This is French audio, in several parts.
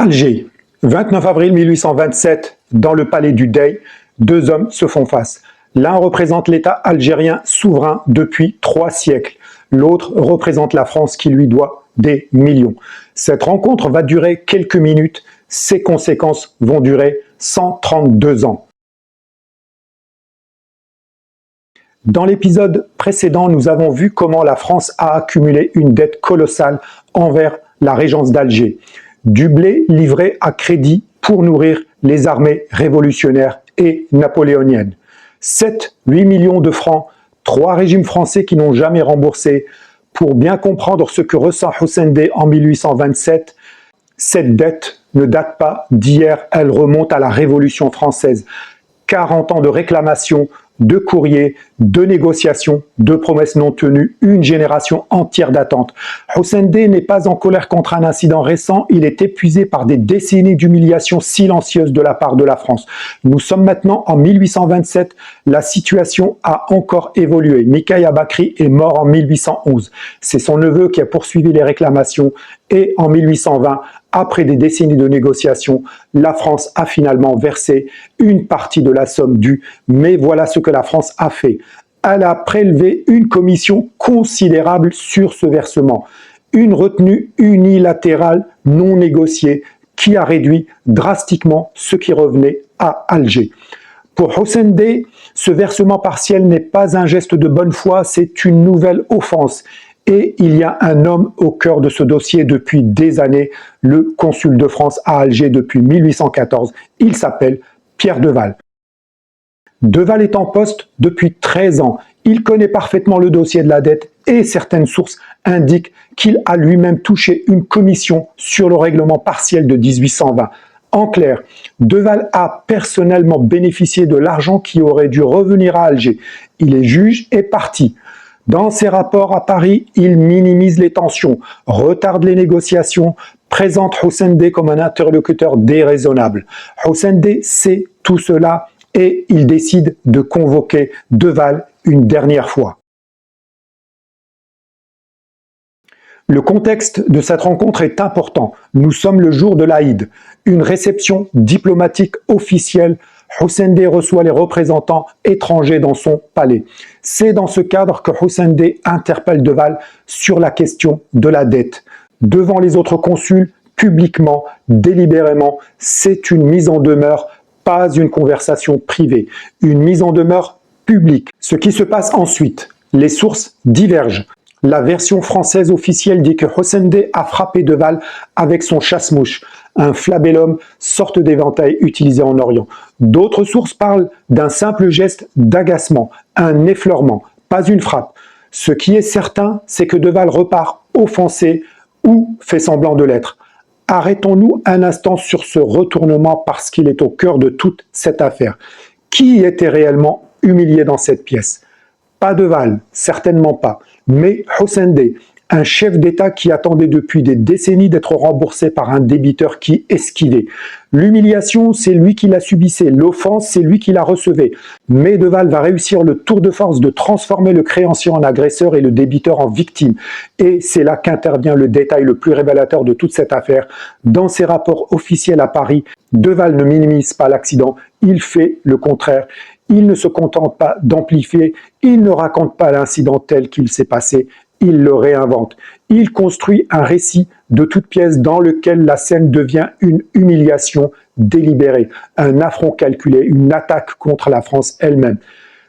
Alger, 29 avril 1827, dans le palais du Dey, deux hommes se font face. L'un représente l'État algérien souverain depuis 3 siècles. L'autre représente la France qui lui doit des millions. Cette rencontre va durer quelques minutes. Ses conséquences vont durer 132 ans. Dans l'épisode précédent, nous avons vu comment la France a accumulé une dette colossale envers la régence d'Alger. Du blé livré à crédit pour nourrir les armées révolutionnaires et napoléoniennes. 7-8 millions de francs, 3 régimes français qui n'ont jamais remboursé. Pour bien comprendre ce que ressent Hussein Dey en 1827, cette dette ne date pas d'hier, elle remonte à la Révolution française. 40 ans de réclamations, de courriers, de négociations, de promesses non tenues, une génération entière d'attentes. Hussein Dey n'est pas en colère contre un incident récent, il est épuisé par des décennies d'humiliations silencieuses de la part de la France. Nous sommes maintenant en 1827, la situation a encore évolué. Mikaïa Bakri est mort en 1811. C'est son neveu qui a poursuivi les réclamations et en 1820, après des décennies de négociations, la France a finalement versé une partie de la somme due. Mais voilà ce que la France a fait. Elle a prélevé une commission considérable sur ce versement. Une retenue unilatérale non négociée qui a réduit drastiquement ce qui revenait à Alger. Pour Hussein Dey, ce versement partiel n'est pas un geste de bonne foi, c'est une nouvelle offense. Et il y a un homme au cœur de ce dossier depuis des années, le consul de France à Alger depuis 1814. Il s'appelle Pierre Deval. Deval est en poste depuis 13 ans. Il connaît parfaitement le dossier de la dette et certaines sources indiquent qu'il a lui-même touché une commission sur le règlement partiel de 1820. En clair, Deval a personnellement bénéficié de l'argent qui aurait dû revenir à Alger. Il est juge et partie. Dans ses rapports à Paris, il minimise les tensions, retarde les négociations, présente Hussein Dey comme un interlocuteur déraisonnable. Hussein Dey sait tout cela et il décide de convoquer Deval une dernière fois. Le contexte de cette rencontre est important. Nous sommes le jour de l'Aïd, une réception diplomatique officielle. Hussein Dey reçoit les représentants étrangers dans son palais. C'est dans ce cadre que Hussein Dey interpelle Deval sur la question de la dette. Devant les autres consuls, publiquement, délibérément, c'est une mise en demeure, pas une conversation privée. Une mise en demeure publique. Ce qui se passe ensuite, les sources divergent. La version française officielle dit que Hussein Dey a frappé Deval avec son chasse-mouche, un flabellum, sorte d'éventail utilisé en Orient. D'autres sources parlent d'un simple geste d'agacement, un effleurement, pas une frappe. Ce qui est certain, c'est que Deval repart offensé ou fait semblant de l'être. Arrêtons-nous un instant sur ce retournement parce qu'il est au cœur de toute cette affaire. Qui était réellement humilié dans cette pièce? Pas Deval, certainement pas, mais Hussein Dey, un chef d'État qui attendait depuis des décennies d'être remboursé par un débiteur qui esquivait. L'humiliation, c'est lui qui la subissait, l'offense, c'est lui qui la recevait. Mais Deval va réussir le tour de force de transformer le créancier en agresseur et le débiteur en victime. Et c'est là qu'intervient le détail le plus révélateur de toute cette affaire. Dans ses rapports officiels à Paris, Deval ne minimise pas l'accident, il fait le contraire. Il ne se contente pas d'amplifier, il ne raconte pas l'incident tel qu'il s'est passé, il le réinvente. Il construit un récit de toutes pièces dans lequel la scène devient une humiliation délibérée, un affront calculé, une attaque contre la France elle-même.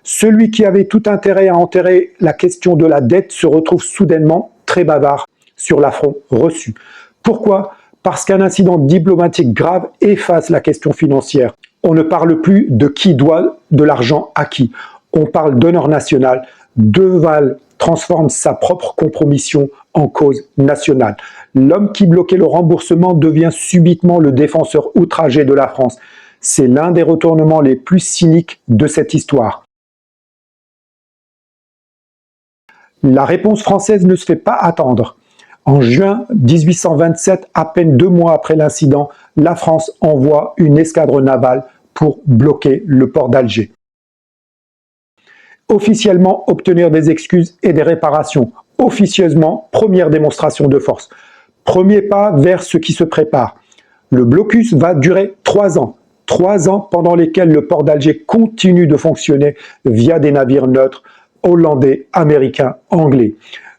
Celui qui avait tout intérêt à enterrer la question de la dette se retrouve soudainement très bavard sur l'affront reçu. Pourquoi ? Parce qu'un incident diplomatique grave efface la question financière. On ne parle plus de qui doit de l'argent à qui. On parle d'honneur national. Deval transforme sa propre compromission en cause nationale. L'homme qui bloquait le remboursement devient subitement le défenseur outragé de la France. C'est l'un des retournements les plus cyniques de cette histoire. La réponse française ne se fait pas attendre. En juin 1827, à peine 2 mois après l'incident, la France envoie une escadre navale pour bloquer le port d'Alger. Officiellement, obtenir des excuses et des réparations. Officieusement, première démonstration de force. Premier pas vers ce qui se prépare. Le blocus va durer 3 ans. 3 ans pendant lesquels le port d'Alger continue de fonctionner via des navires neutres hollandais, américains, anglais.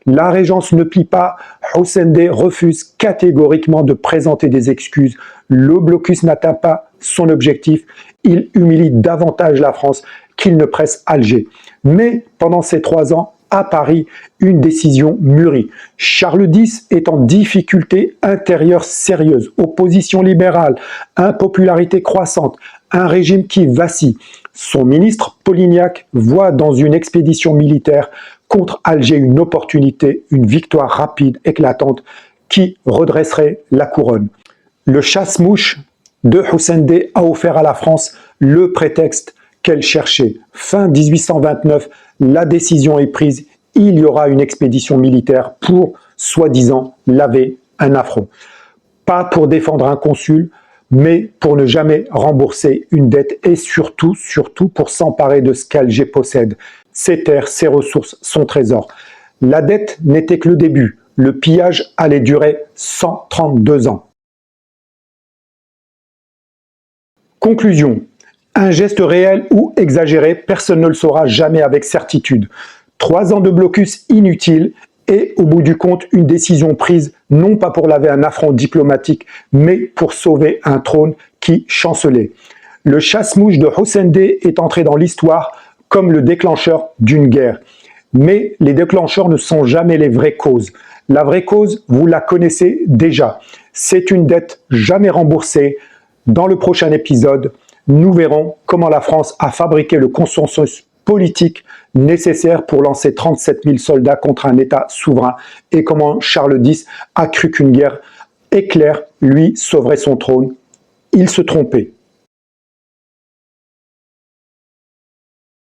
La Régence ne plie pas, Hussein D refuse catégoriquement de présenter des excuses. Le blocus n'atteint pas son objectif. Il humilie davantage la France qu'il ne presse Alger. Mais pendant ces 3 ans, à Paris, une décision mûrit. Charles X est en difficulté intérieure sérieuse, opposition libérale, impopularité croissante, un régime qui vacille. Son ministre Polignac voit dans une expédition militaire contre Alger une opportunité, une victoire rapide, éclatante, qui redresserait la couronne. Le chasse-mouche de Hussein D a offert à la France le prétexte qu'elle cherchait. Fin 1829, la décision est prise, il y aura une expédition militaire pour, soi-disant, laver un affront. Pas pour défendre un consul, mais pour ne jamais rembourser une dette et surtout pour s'emparer de ce qu'Alger possède, ses terres, ses ressources, son trésor. La dette n'était que le début, le pillage allait durer 132 ans. Conclusion. Un geste réel ou exagéré, personne ne le saura jamais avec certitude. 3 ans de blocus inutile et au bout du compte, une décision prise non pas pour laver un affront diplomatique, mais pour sauver un trône qui chancelait. Le chasse-mouche de Hussein D est entré dans l'histoire comme le déclencheur d'une guerre. Mais les déclencheurs ne sont jamais les vraies causes. La vraie cause, vous la connaissez déjà. C'est une dette jamais remboursée. Dans le prochain épisode, nous verrons comment la France a fabriqué le consensus politique nécessaire pour lancer 37 000 soldats contre un État souverain et comment Charles X a cru qu'une guerre éclair lui sauverait son trône. Il se trompait.